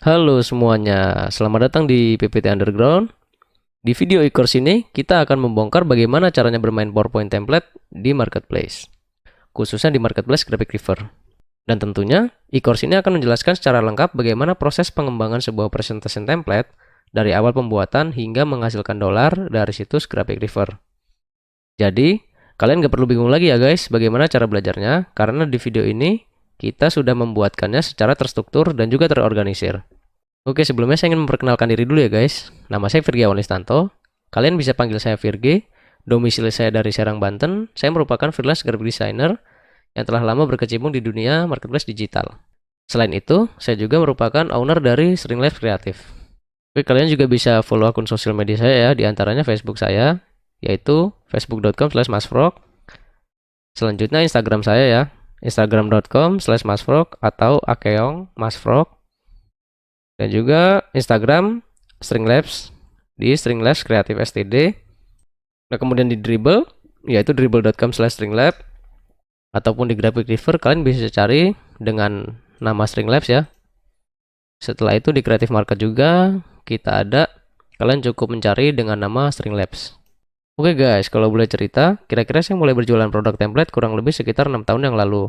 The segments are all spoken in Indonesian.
Halo semuanya, selamat datang di PPT Underground. Di video e-course ini, kita akan membongkar bagaimana caranya bermain PowerPoint template di Marketplace, khususnya di Marketplace Graphic River. Dan tentunya, e-course ini akan menjelaskan secara lengkap bagaimana proses pengembangan sebuah presentation template dari awal pembuatan hingga menghasilkan dolar dari situs Graphic River. Jadi, kalian gak perlu bingung lagi ya guys, bagaimana cara belajarnya, karena di video ini, kita sudah membuatkannya secara terstruktur dan juga terorganisir. Oke, sebelumnya saya ingin memperkenalkan diri dulu ya guys. Nama saya Virgi Listanto. Kalian bisa panggil saya Virgi. Domisili saya dari Serang, Banten. Saya merupakan freelance graphic designer yang telah lama berkecimpung di dunia marketplace digital. Selain itu, saya juga merupakan owner dari String Labs Kreatif. Oke, kalian juga bisa follow akun sosial media saya ya, diantaranya Facebook saya, yaitu facebook.com/masfrog. Selanjutnya Instagram saya ya, instagram.com/masfrog atau akeongmasfrog. Dan juga Instagram Stringlabs di Stringlabs Kreatif STD. Nah, kemudian di Dribbble, yaitu dribble.com/stringlab, ataupun di Graphic River kalian bisa cari dengan nama Stringlabs ya. Setelah itu di Creative Market juga kita ada, kalian cukup mencari dengan nama Stringlabs. Oke guys, kalau boleh cerita, kira-kira saya mulai berjualan produk template kurang lebih sekitar 6 tahun yang lalu.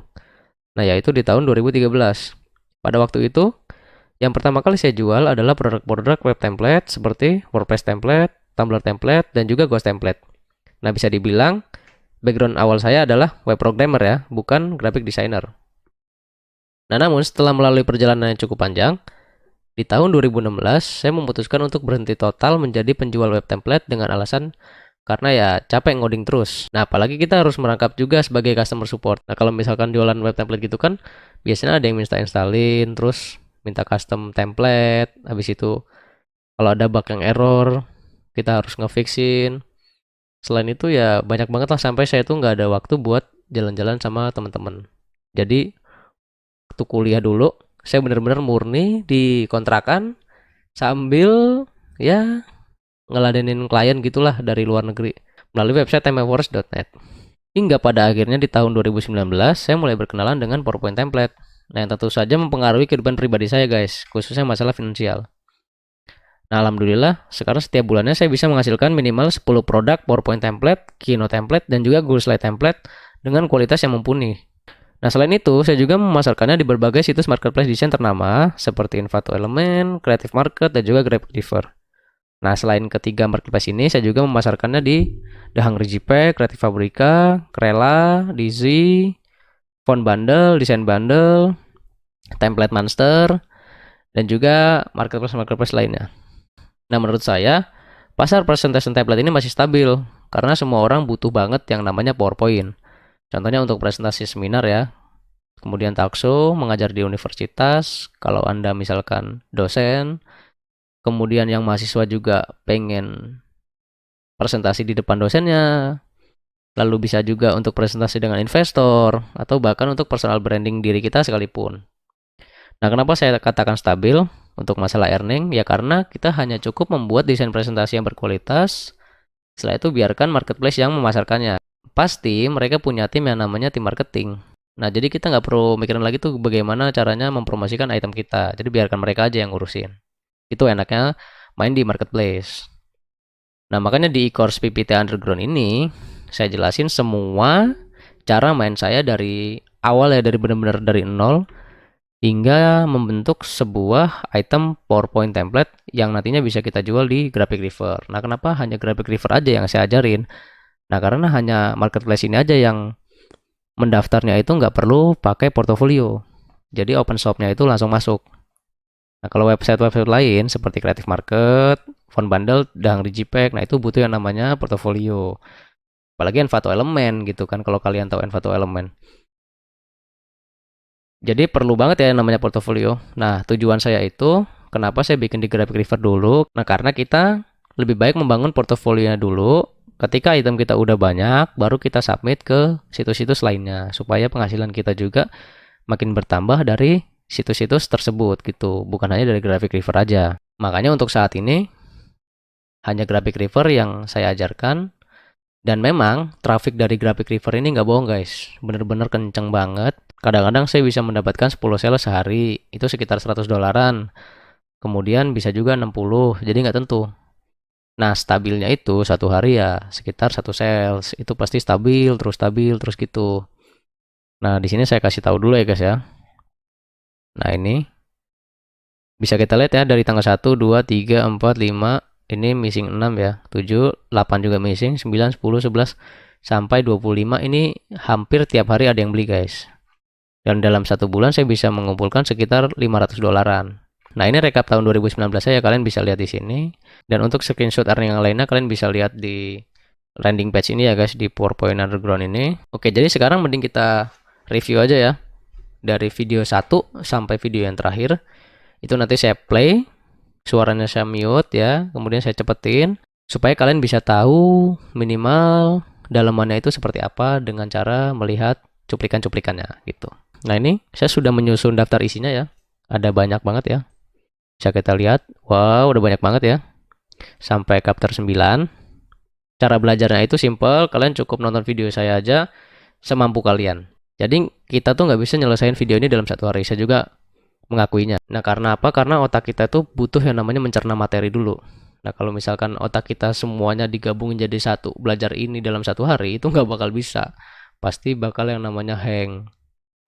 Nah, yaitu di tahun 2013. Pada waktu itu, yang pertama kali saya jual adalah produk-produk web template seperti WordPress template, Tumblr template, dan juga Ghost template. Nah, bisa dibilang background awal saya adalah web programmer ya, bukan graphic designer. Nah, namun setelah melalui perjalanan yang cukup panjang, di tahun 2016 saya memutuskan untuk berhenti total menjadi penjual web template dengan alasan karena ya capek ngoding terus. Nah, apalagi kita harus merangkap juga sebagai customer support. Nah, kalau misalkan jualan web template gitu kan, biasanya ada yang minta installin, terus minta custom template, habis itu kalau ada bug yang error kita harus ngefixin. Selain itu ya banyak banget lah, sampai saya tuh nggak ada waktu buat jalan-jalan sama teman-teman. Jadi waktu kuliah dulu saya benar-benar murni di kontrakan sambil ya ngeladenin klien gitulah dari luar negeri melalui website tmforest.net. Hingga pada akhirnya di tahun 2019 saya mulai berkenalan dengan PowerPoint template. Nah, yang tentu saja mempengaruhi kehidupan pribadi saya guys, khususnya masalah finansial. Nah, alhamdulillah, sekarang setiap bulannya saya bisa menghasilkan minimal 10 produk PowerPoint template, Keynote template, dan juga Google Slide template dengan kualitas yang mumpuni. Nah, selain itu, saya juga memasarkannya di berbagai situs marketplace desain ternama, seperti Envato Element, Creative Market, dan juga Graphic River. Nah, selain ketiga marketplace ini, saya juga memasarkannya di The Hungry JPEG, Creative Fabrica, Krela, Dizzy, Font Bundle, Design Bundle, Template Monster, dan juga marketplace-marketplace lainnya. Nah, menurut saya, pasar presentation template ini masih stabil, karena semua orang butuh banget yang namanya PowerPoint. Contohnya untuk presentasi seminar ya, kemudian talkshow, mengajar di universitas, kalau Anda misalkan dosen, kemudian yang mahasiswa juga pengen presentasi di depan dosennya, lalu bisa juga untuk presentasi dengan investor, atau bahkan untuk personal branding diri kita sekalipun. Nah, kenapa saya katakan stabil untuk masalah earning? Ya karena kita hanya cukup membuat desain presentasi yang berkualitas, setelah itu biarkan marketplace yang memasarkannya. Pasti mereka punya tim yang namanya tim marketing. Nah, jadi kita nggak perlu mikirin lagi tuh bagaimana caranya mempromosikan item kita. Jadi biarkan mereka aja yang ngurusin. Itu enaknya main di marketplace. Nah, makanya di e-course PPT Underground ini, saya jelasin semua cara main saya dari awal ya, dari benar-benar dari nol, hingga membentuk sebuah item PowerPoint template yang nantinya bisa kita jual di Graphic River. Nah, kenapa hanya Graphic River aja yang saya ajarin? Nah, karena hanya marketplace ini aja yang mendaftarnya itu nggak perlu pakai portofolio. Jadi open shop-nya itu langsung masuk. Nah, kalau website-website lain seperti Creative Market, Font Bundle, dan JPEG, nah itu butuh yang namanya portofolio. Apalagi Envato Element gitu kan, kalau kalian tahu Envato Element. Jadi perlu banget ya yang namanya portofolio. Nah, tujuan saya itu, kenapa saya bikin di Graphic River dulu? Nah, karena kita lebih baik membangun portofolionya dulu. Ketika item kita udah banyak, baru kita submit ke situs-situs lainnya. Supaya penghasilan kita juga makin bertambah dari situs-situs tersebut gitu. Bukan hanya dari Graphic River aja. Makanya untuk saat ini, hanya Graphic River yang saya ajarkan. Dan memang traffic dari Graphic River ini nggak bohong guys. Bener-bener kenceng banget. Kadang-kadang saya bisa mendapatkan 10 sales sehari. Itu sekitar $100. kemudian bisa juga 60, jadi nggak tentu. Nah, stabilnya itu satu hari ya sekitar 1 sales, itu pasti stabil terus gitu. Nah, di sini saya kasih tahu dulu ya guys ya. Nah, ini bisa kita lihat ya dari tanggal 1, 2, 3, 4, 5, ini missing 6 ya, 7, 8 juga missing, 9, 10, 11, sampai 25 ini hampir tiap hari ada yang beli guys. Dan dalam 1 bulan saya bisa mengumpulkan sekitar 500 dolaran. Nah, ini rekap tahun 2019 saya, kalian bisa lihat di sini. Dan untuk screenshot earning yang lainnya kalian bisa lihat di landing page ini ya guys, di PowerPoint Underground ini. Oke, jadi sekarang mending kita review aja ya. Dari video 1 sampai video yang terakhir. Itu nanti saya play, suaranya saya mute ya, kemudian saya cepetin supaya kalian bisa tahu minimal dalamannya itu seperti apa dengan cara melihat cuplikan-cuplikannya gitu. Nah, ini saya sudah menyusun daftar isinya ya. Ada banyak banget ya. Bisa kita lihat, wow, udah banyak banget ya. Sampai chapter 9. Cara belajarnya itu simple, kalian cukup nonton video saya aja semampu kalian. Jadi kita tuh nggak bisa nyelesain video ini dalam 1 hari, saya juga mengakuinya. Nah, karena apa? Karena otak kita tuh butuh yang namanya mencerna materi dulu. Nah, kalau misalkan otak kita semuanya digabungin jadi satu, belajar ini dalam 1 hari, itu nggak bakal bisa. Pasti bakal yang namanya hang.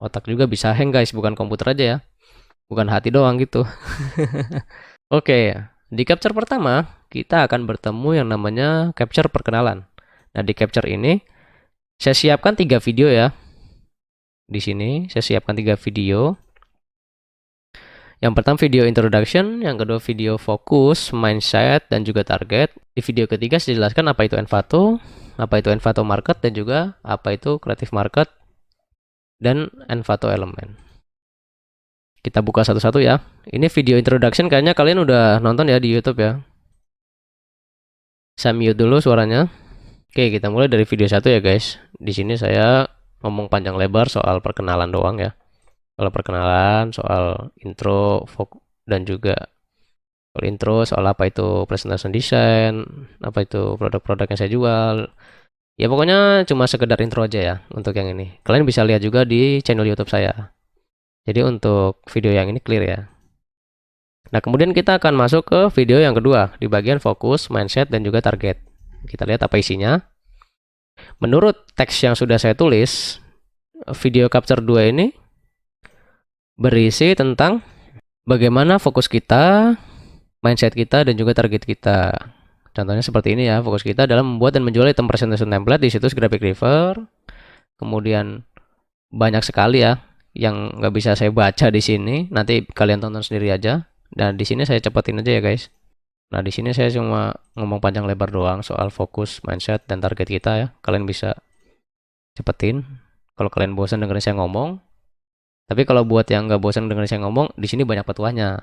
Otak juga bisa hang guys, bukan komputer aja ya. Bukan hati doang gitu. Oke, di capture pertama kita akan bertemu yang namanya capture perkenalan. Nah, di capture ini saya siapkan 3 video ya. Di sini saya siapkan 3 video. Yang pertama video introduction, yang kedua video fokus, mindset, dan juga target. Di video ketiga saya jelaskan apa itu Envato, apa itu Envato Market, dan juga apa itu Creative Market dan Envato Element. Kita buka satu-satu ya. Ini video introduction, kayaknya kalian udah nonton ya di YouTube ya. Saya mute dulu suaranya. Oke, kita mulai dari video 1 ya guys. Di sini saya ngomong panjang lebar soal perkenalan doang ya. Soal perkenalan, soal intro, dan juga soal intro, soal apa itu presentation design, apa itu produk-produk yang saya jual. Ya pokoknya cuma sekedar intro aja ya untuk yang ini. Kalian bisa lihat juga di channel YouTube saya. Jadi untuk video yang ini clear ya. Nah, kemudian kita akan masuk ke video yang kedua di bagian fokus, mindset, dan juga target. Kita lihat apa isinya. Menurut teks yang sudah saya tulis, video capture 2 ini berisi tentang bagaimana fokus kita, mindset kita, dan juga target kita. Contohnya seperti ini ya, fokus kita dalam membuat dan menjual item presentation template di situs Graphic River. Kemudian banyak sekali ya yang nggak bisa saya baca di sini. Nanti kalian tonton sendiri aja. Dan di sini saya cepetin aja ya guys. Nah, di sini saya cuma ngomong panjang lebar doang soal fokus, mindset, dan target kita ya. Kalian bisa cepetin. Kalau kalian bosan dengerin saya ngomong. Tapi kalau buat yang nggak bosan dengerin saya ngomong, di sini banyak petuahnya.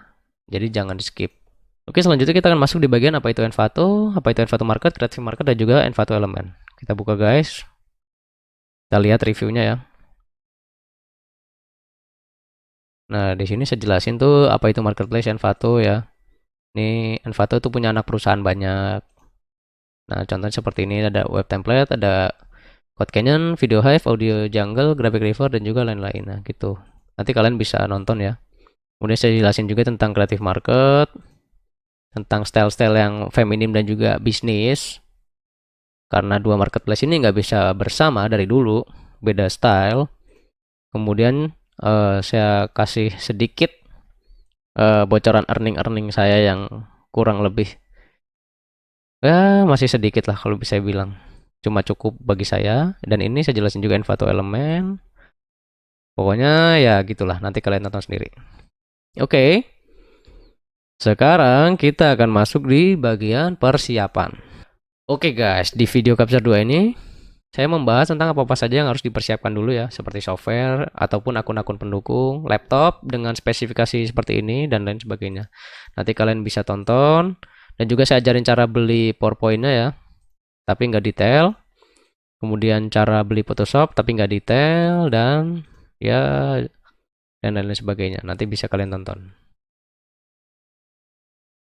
Jadi jangan di skip. Oke, selanjutnya kita akan masuk di bagian apa itu Envato, apa itu Envato Market, Creative Market, dan juga Envato Element. Kita buka guys. Kita lihat reviewnya ya. Nah, di sini saya jelasin tuh apa itu marketplace Envato ya. Ini Envato tuh punya anak perusahaan banyak. Nah, contohnya seperti ini, ada web template, ada Code Canyon, Video Hive, Audio Jungle, Graphic River, dan juga lain-lain. Nah, gitu. Nanti kalian bisa nonton ya. Kemudian saya jelasin juga tentang Creative Market, tentang style-style yang feminim dan juga bisnis. Karena dua marketplace ini nggak bisa bersama dari dulu, beda style. Kemudian saya kasih sedikit bocoran earning saya yang kurang lebih ya masih sedikit lah kalau bisa bilang, cuma cukup bagi saya. Dan ini saya jelasin juga Envato Element. Pokoknya ya gitulah, nanti kalian nonton sendiri. Oke, sekarang kita akan masuk di bagian persiapan. Oke guys, di video capture 2 ini saya membahas tentang apa-apa saja yang harus dipersiapkan dulu ya, seperti software ataupun akun-akun pendukung, laptop dengan spesifikasi seperti ini, dan lain sebagainya. Nanti kalian bisa tonton, dan juga saya ajarin cara beli PowerPoint-nya ya, tapi nggak detail. Kemudian cara beli Photoshop, tapi nggak detail, dan ya, dan lain sebagainya. Nanti bisa kalian tonton.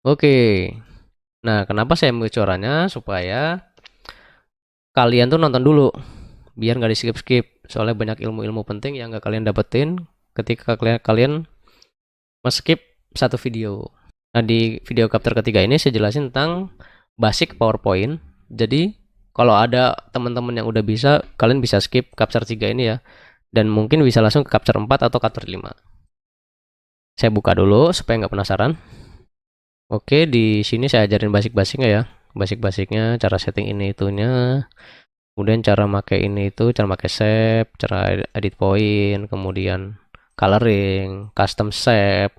Oke, nah kenapa saya bocorannya? Supaya kalian tuh nonton dulu, biar nggak di skip-skip. Soalnya banyak ilmu-ilmu penting yang nggak kalian dapetin ketika kalian skip satu video. Nah, di video chapter ketiga ini saya jelasin tentang basic PowerPoint. Jadi, kalau ada teman-teman yang udah bisa, kalian bisa skip chapter 3 ini ya. Dan mungkin bisa langsung ke chapter 4 atau chapter 5. Saya buka dulu supaya nggak penasaran. Oke, di sini saya ajarin basic-basicnya ya. Basic-basicnya, cara setting ini itunya. Kemudian cara pakai ini itu, cara pakai shape, cara edit point, kemudian coloring, custom shape,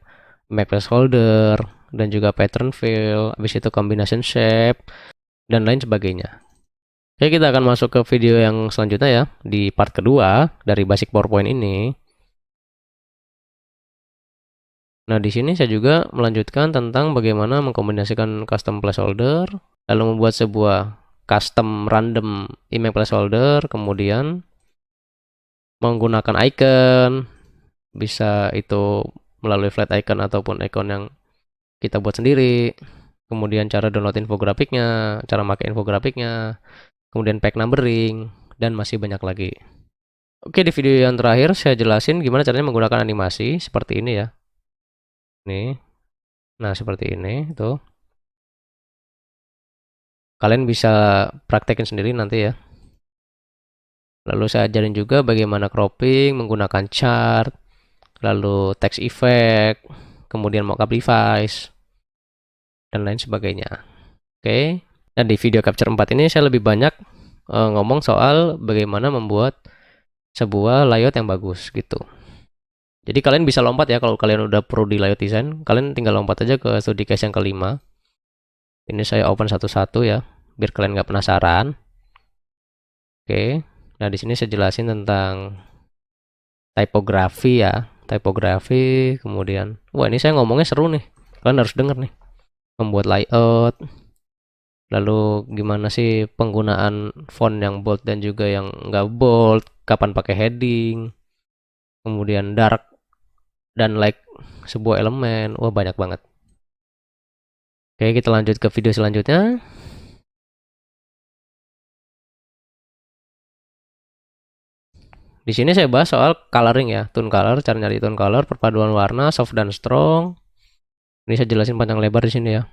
make placeholder, dan juga pattern fill, habis itu combination shape, dan lain sebagainya. Oke, kita akan masuk ke video yang selanjutnya ya, di part kedua dari basic PowerPoint ini. Nah, di sini saya juga melanjutkan tentang bagaimana mengkombinasikan custom placeholder, lalu membuat sebuah custom random image placeholder, kemudian menggunakan icon, bisa itu melalui flat icon ataupun icon yang kita buat sendiri, kemudian cara download infografiknya, cara pakai infografiknya, kemudian pack numbering, dan masih banyak lagi. Oke, di video yang terakhir saya jelasin gimana caranya menggunakan animasi seperti ini ya. Nih. Nah, seperti ini tuh. Kalian bisa praktekin sendiri nanti ya. Lalu saya ajarin juga bagaimana cropping menggunakan chart, lalu text effect, kemudian mockup device, dan lain sebagainya. Oke. Nah, di video capture 4 ini saya lebih banyak ngomong soal bagaimana membuat sebuah layout yang bagus gitu. Jadi kalian bisa lompat ya, kalau kalian udah pro di layout design, kalian tinggal lompat aja ke studi case yang kelima. Ini saya open satu-satu ya, biar kalian nggak penasaran. Oke, nah di sini saya jelasin tentang tipografi ya, tipografi, kemudian, wah ini saya ngomongnya seru nih, kalian harus denger nih, membuat layout, lalu gimana sih penggunaan font yang bold dan juga yang nggak bold, kapan pakai heading, kemudian dark dan light sebuah elemen, wah banyak banget. Oke, kita lanjut ke video selanjutnya. Di sini saya bahas soal coloring ya, tone color, cara nyari tone color, perpaduan warna, soft dan strong. Ini saya jelasin panjang lebar di sini ya.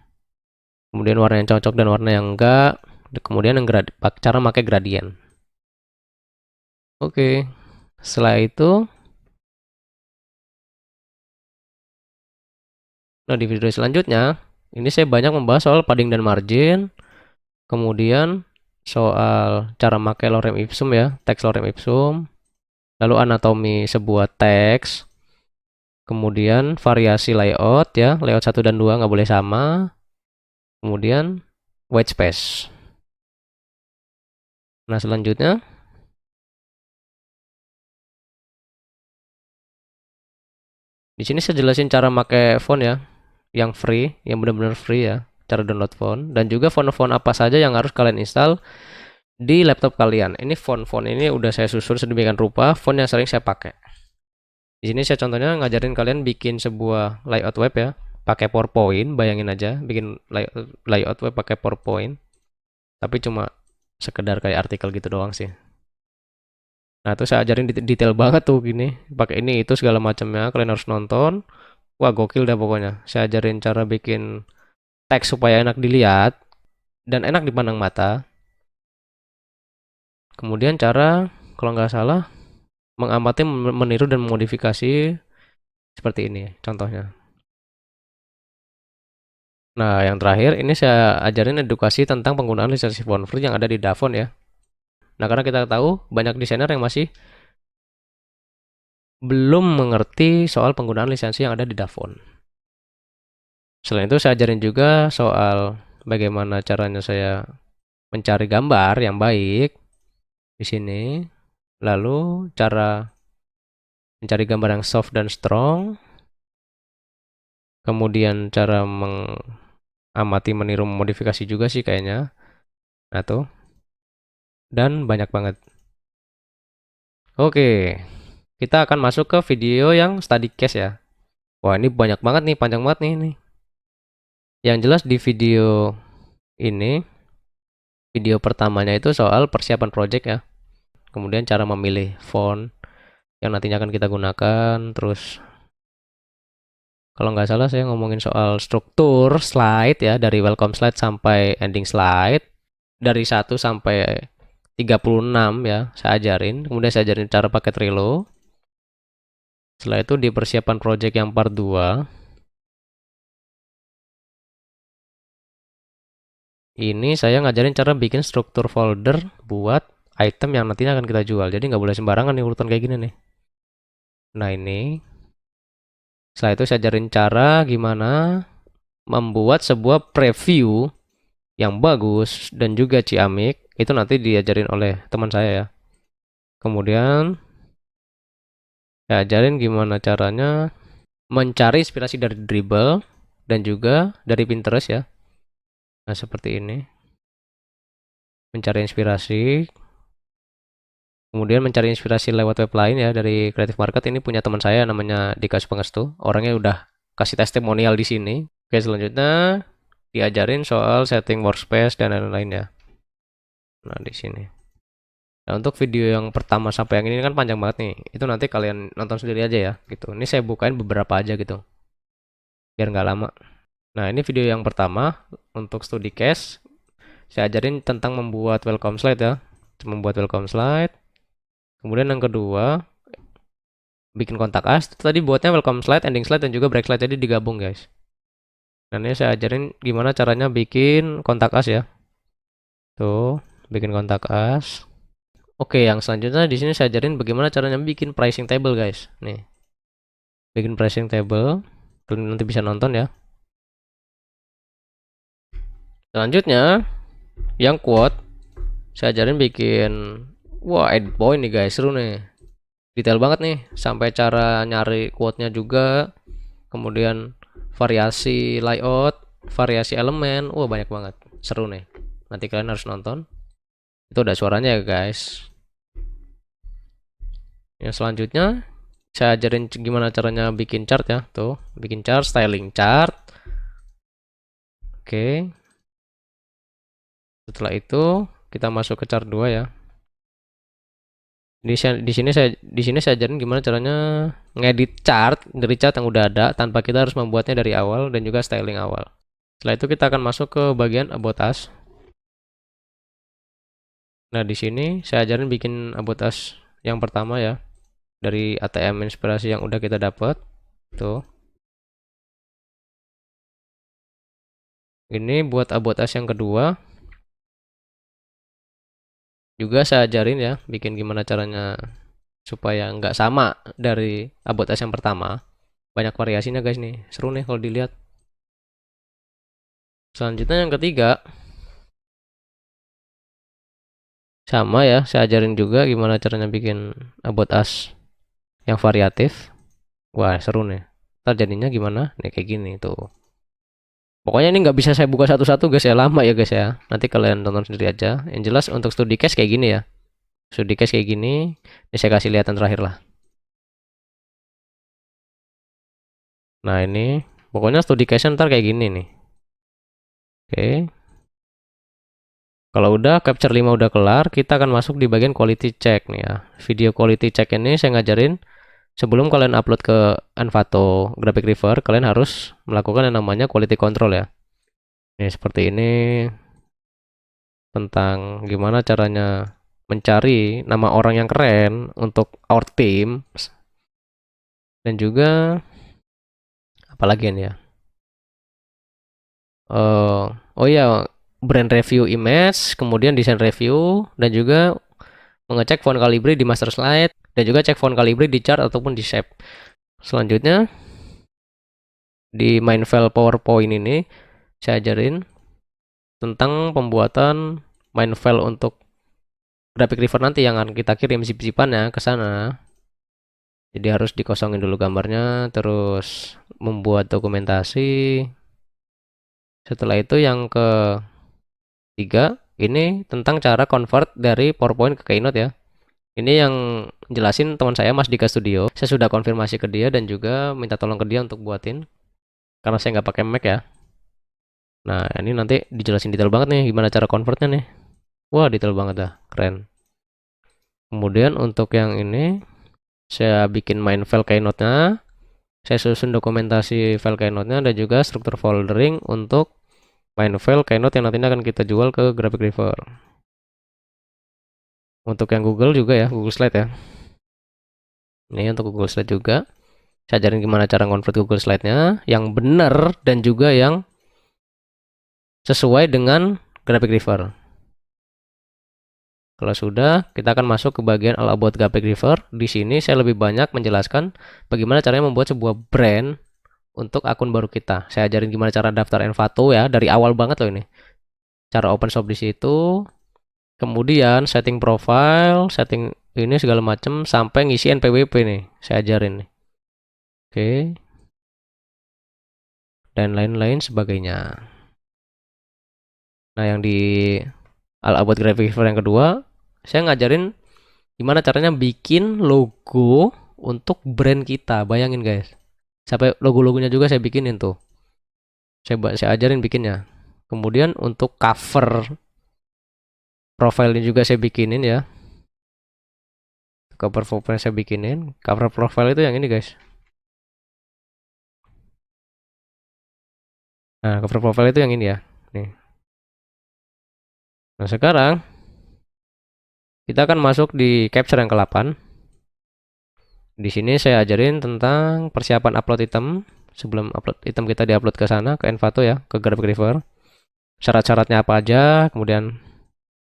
Kemudian warna yang cocok dan warna yang enggak. Kemudian yang cara pakai gradient. Oke, setelah itu, nah di video selanjutnya, ini saya banyak membahas soal padding dan margin. Kemudian soal cara pakai lorem ipsum ya, teks lorem ipsum. Lalu anatomi sebuah teks, kemudian variasi layout ya, layout 1 dan 2 nggak boleh sama, kemudian white space. Nah selanjutnya, di sini saya jelasin cara pakai font ya, yang free, yang benar-benar free ya, cara download font, dan juga font-font apa saja yang harus kalian install di laptop kalian. Ini font-font ini udah saya susun sedemikian rupa, font yang sering saya pakai. Di sini saya contohnya ngajarin kalian bikin sebuah layout web ya, pakai PowerPoint. Bayangin aja bikin layout web pakai PowerPoint, tapi cuma sekedar kayak artikel gitu doang sih. Nah, itu saya ajarin detail banget tuh gini, pakai ini itu segala macamnya. Kalian harus nonton. Wah, gokil dah pokoknya. Saya ajarin cara bikin teks supaya enak dilihat dan enak dipandang mata. Kemudian cara, kalau nggak salah, mengamati, meniru, dan memodifikasi seperti ini contohnya. Nah, yang terakhir ini saya ajarin edukasi tentang penggunaan lisensi font free yang ada di Dafont ya. Nah, karena kita tahu banyak desainer yang masih belum mengerti soal penggunaan lisensi yang ada di Dafont. Selain itu saya ajarin juga soal bagaimana caranya saya mencari gambar yang baik di sini. Lalu cara mencari gambar yang soft dan strong. Kemudian cara mengamati, meniru, memodifikasi juga sih kayaknya. Nah tuh. Dan banyak banget. Oke. Kita akan masuk ke video yang study case ya. Wah ini banyak banget nih, panjang banget nih. Yang jelas di video ini, video pertamanya itu soal persiapan project ya. Kemudian cara memilih font yang nantinya akan kita gunakan. Terus Kalau nggak salah saya ngomongin soal struktur slide ya, dari welcome slide sampai ending slide, dari 1 sampai 36 ya, saya ajarin. Kemudian saya ajarin cara pakai Trello. Setelah itu di persiapan project yang part 2, ini saya ngajarin cara bikin struktur folder buat item yang nantinya akan kita jual. Jadi nggak boleh sembarangan nih urutan kayak gini nih. Nah ini, setelah itu saya ajarin cara gimana membuat sebuah preview yang bagus dan juga ciamik. Itu nanti diajarin oleh teman saya ya. Kemudian saya ajarin gimana caranya mencari inspirasi dari Dribbble dan juga dari Pinterest ya. Nah seperti ini, mencari inspirasi. Kemudian mencari inspirasi lewat web lain ya, dari Creative Market. Ini punya teman saya namanya Dika Supangestu. Orangnya udah kasih testimonial di sini. Oke, selanjutnya diajarin soal setting workspace dan lain-lain ya. Nah, di sini. Nah, untuk video yang pertama sampai yang ini kan panjang banget nih. Itu nanti kalian nonton sendiri aja ya, gitu. Ini saya bukain beberapa aja gitu, biar nggak lama. Nah, ini video yang pertama untuk studi case. Saya ajarin tentang membuat welcome slide ya. Membuat welcome slide. Kemudian yang kedua, bikin kontak us. Tadi buatnya welcome slide, ending slide, dan juga break slide. Jadi digabung guys. Dan ini saya ajarin gimana caranya bikin kontak us ya. Tuh, bikin kontak us. Oke, yang selanjutnya di sini saya ajarin bagaimana caranya bikin pricing table guys. Nih, bikin pricing table. Kalian nanti bisa nonton ya. Selanjutnya, yang quote, saya ajarin bikin, wah, edit point nih guys, seru nih. Detail banget nih, sampai cara nyari quote-nya juga. Kemudian variasi layout, variasi elemen, wah banyak banget, seru nih. Nanti kalian harus nonton. Itu udah suaranya ya guys. Yang selanjutnya saya ajarin gimana caranya bikin chart ya. Tuh, bikin chart, styling chart. Oke. Setelah itu kita masuk ke chart 2 ya. Di sini saya ajarin gimana caranya ngedit chart dari chart yang udah ada tanpa kita harus membuatnya dari awal dan juga styling awal. Setelah itu kita akan masuk ke bagian about us. Nah, di sini saya ajarin bikin about us yang pertama ya, dari ATM inspirasi yang udah kita dapat. Tuh. Ini buat about us yang kedua. Juga saya ajarin ya, bikin gimana caranya supaya nggak sama dari about us yang pertama. Banyak variasinya guys nih, seru nih kalau dilihat. Selanjutnya yang ketiga, sama ya, saya ajarin juga gimana caranya bikin about us yang variatif. Wah seru nih, ntar jadinya gimana nih, kayak gini tuh. Pokoknya ini nggak bisa saya buka satu-satu guys ya, lama ya guys ya. Nanti kalian tonton sendiri aja. Yang jelas untuk studi case kayak gini ya. Studi case kayak gini, ini saya kasih lihatan terakhir lah. Nah ini, pokoknya studi case ntar kayak gini nih. Oke. Kalau udah capture 5 udah kelar, kita akan masuk di bagian quality check nih ya. Video quality check ini saya ngajarin sebelum kalian upload ke Envato Graphic River, kalian harus melakukan yang namanya quality control ya. Ini seperti ini, tentang gimana caranya mencari nama orang yang keren untuk our team, dan juga apalagi ini ya. Oh ya, brand review image, kemudian desain review, dan juga mengecek font Calibri di master slide, dan juga cek font Calibri di chart ataupun di shape. Selanjutnya di main file PowerPoint ini saya ajarin tentang pembuatan main file untuk graphic river nanti yang akan kita kirim zip-zipannya ke sana. Jadi harus dikosongin dulu gambarnya, terus membuat dokumentasi. Setelah itu yang ketiga, ini tentang cara convert dari PowerPoint ke Keynote ya. Ini yang jelasin teman saya Mas Dika Studio. Saya sudah konfirmasi ke dia dan juga minta tolong ke dia untuk buatin, karena saya nggak pakai Mac ya. Nah ini nanti dijelasin detail banget nih gimana cara convertnya nih. Wah detail banget dah, keren. Kemudian untuk yang ini saya bikin main file Keynote-nya, Saya susun dokumentasi file Keynote-nya dan juga struktur foldering untuk main file Keynote yang nantinya akan kita jual ke Graphic River. Untuk yang Google juga ya, Google Slide ya. Ini untuk Google Slide juga. Saya ajarin gimana cara convert Google Slide-nya yang benar dan juga yang sesuai dengan Graphic River. Kalau sudah, kita akan masuk ke bagian All About Graphic River. Di sini saya lebih banyak menjelaskan bagaimana caranya membuat sebuah brand untuk akun baru kita. Saya ajarin gimana cara daftar Envato ya, dari awal banget loh ini. Cara open shop di situ. Kemudian setting profile, setting ini segala macam sampai ngisi NPWP nih. Saya ajarin nih. Oke. Dan lain-lain sebagainya. Nah, yang di All About Graphic River yang kedua, saya ngajarin gimana caranya bikin logo untuk brand kita. Bayangin guys. Sampai logo-logonya juga saya bikinin tuh. Saya ajarin bikinnya. Kemudian untuk cover profile juga saya bikinin ya. Cover profile saya bikinin. Cover profile itu yang ini guys. Nah, cover profile itu yang ini ya. Nih. Nah, sekarang kita akan masuk di capture yang ke-8. Di sini saya ajarin tentang persiapan upload item sebelum upload item kita diupload ke sana ke Envato ya, ke Graphic River. Syarat-syaratnya apa aja, kemudian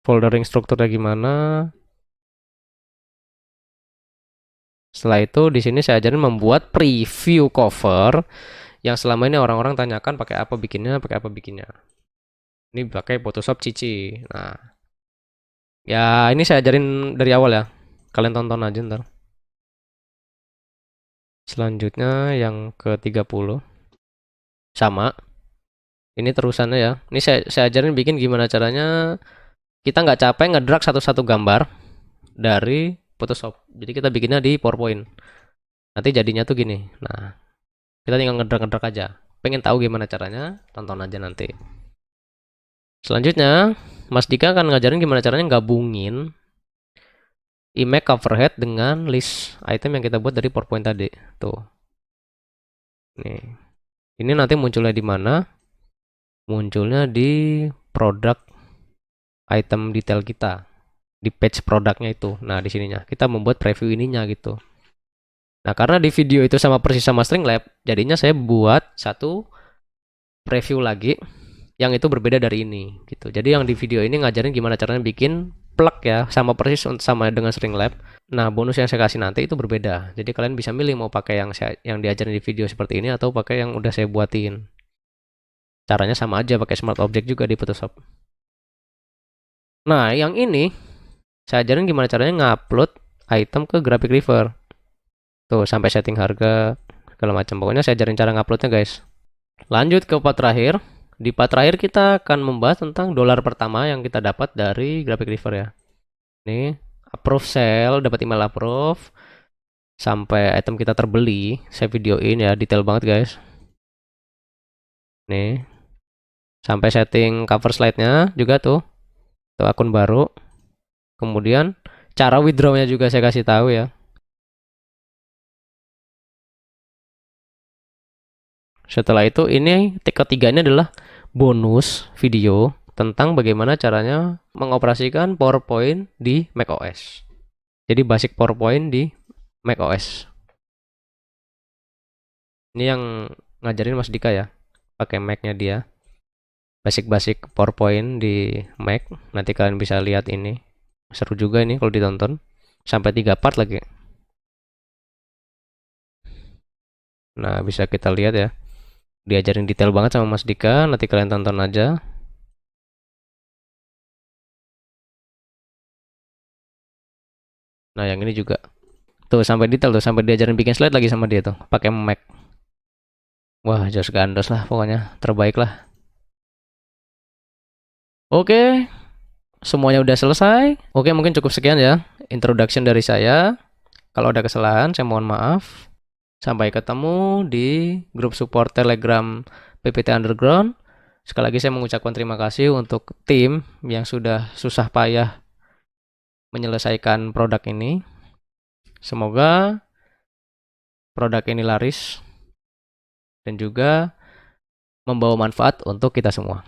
foldering strukturnya gimana. Setelah itu di sini saya ajarin membuat preview cover yang selama ini orang-orang tanyakan pakai apa bikinnya. Ini pakai Photoshop Cici. Nah, ya ini saya ajarin dari awal ya. Kalian tonton aja ntar. Selanjutnya yang ke-30. Sama. Ini terusannya ya. Ini saya ajarin bikin gimana caranya kita nggak capek ngedrag satu-satu gambar dari Photoshop. Jadi kita bikinnya di PowerPoint. Nanti jadinya tuh gini. Nah, kita tinggal ngedrag-ngedrag aja. Pengen tahu gimana caranya? Tonton aja nanti. Selanjutnya, Mas Dika akan ngajarin gimana caranya gabungin image coverhead dengan list item yang kita buat dari PowerPoint tadi. Tuh. Nih. Ini nanti munculnya di mana? Munculnya di produk item detail kita. Di page produknya itu. Nah, di sininya kita membuat preview ininya gitu. Nah, karena di video itu sama persis sama Streamlab, jadinya saya buat satu preview lagi yang itu berbeda dari ini gitu. Jadi yang di video ini ngajarin gimana caranya bikin plug ya, sama persis sama dengan Streamlab. Nah, bonus yang saya kasih nanti itu berbeda. Jadi kalian bisa milih mau pakai yang diajarin di video seperti ini atau pakai yang udah saya buatin. Caranya sama aja, pakai Smart Object juga di Photoshop. Nah, yang ini saya ajarin gimana caranya ngupload item ke Graphic River. Tuh, sampai setting harga segala macam. Pokoknya saya ajarin cara nguploadnya guys. Lanjut ke part terakhir. Di part terakhir kita akan membahas tentang dolar pertama yang kita dapat dari Graphic River ya. Nih, approve sale, dapat email approve sampai item kita terbeli. Saya videoin ya, detail banget guys. Nih. Sampai setting cover slide-nya juga tuh. Tuh akun baru. Kemudian cara withdraw-nya juga saya kasih tahu ya. Setelah itu ini ketiga ini adalah bonus video tentang bagaimana caranya mengoperasikan PowerPoint di macOS. Jadi basic PowerPoint di macOS. Ini yang ngajarin Mas Dika ya, pakai Mac-nya dia. Basic-basic PowerPoint di Mac. Nanti kalian bisa lihat ini. Seru juga ini kalau ditonton. Sampai 3 part lagi. Nah, bisa kita lihat ya. Diajarin detail banget sama Mas Dika. Nanti kalian tonton aja. Nah, yang ini juga. Tuh sampai detail tuh, sampai diajarin bikin slide lagi sama dia tuh, pakai Mac. Wah, jos gandos lah pokoknya, terbaik lah. Oke, semuanya udah selesai. Oke, mungkin cukup sekian ya introduction dari saya. Kalau ada kesalahan, saya mohon maaf. Sampai ketemu di grup support Telegram PPT Underground. Sekali lagi saya mengucapkan terima kasih untuk tim yang sudah susah payah menyelesaikan produk ini. Semoga produk ini laris dan juga membawa manfaat untuk kita semua.